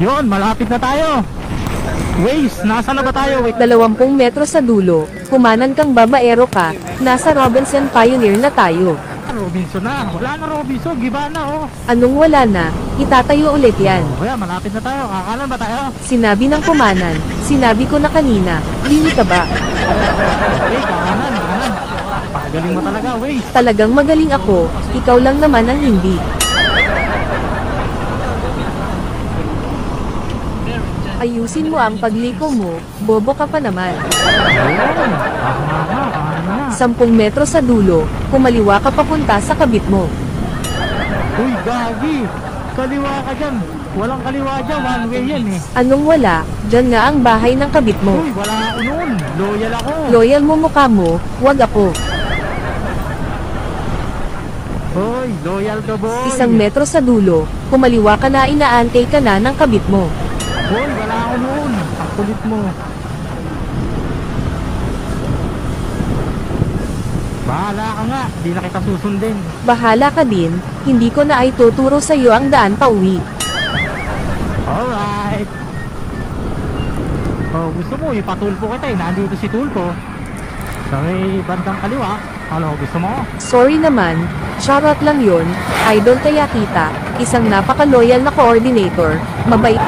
Yun, malapit na tayo. Waze, nasa na ba tayo? Wait. 20 metros sa dulo, kumanan kang babaero ka, nasa Robinson Pioneer na tayo. Robinson na. Wala na Robinson, giba na oh. Anong wala na, itatayo ulit yan. Kaya malapit na tayo. Kakanan ba tayo? Sinabi ng kumanan, sinabi ko na kanina, lini ka ba? Okay, kakanan. Pagaling mo talaga, Waze. Talagang magaling ako, ikaw lang naman ang hindi. Ayusin mo ang pagliko mo, bobo ka pa naman. 10 metros sa dulo, kumaliwa ka papunta sa kabit mo. Uy, gagi. Kaliwa ka dyan. Walang kaliwa dyan, one way yan eh. Anong wala, dyan nga ang bahay ng kabit mo. Uy, wala ako noon. Loyal ako. Loyal mo mukha mo, wag ako. Hoy, loyal ka boy. 1 metro sa dulo, kumaliwa ka na inaantay ka na ng kabit mo. Hoy, wala ako noon. Ang kulit mo. Bahala ka nga, di na kita susundin. Bahala ka din, hindi ko na ay tuturo sa iyo ang daan pa uwi. Alright. Oh, gusto mo, ipatulpo kita eh. Nandito si Tulpo. Sa may bandang kaliwa. Ano, gusto mo? Sorry naman, charot lang yun, idol kaya kita, isang napaka-loyal na coordinator, mabait.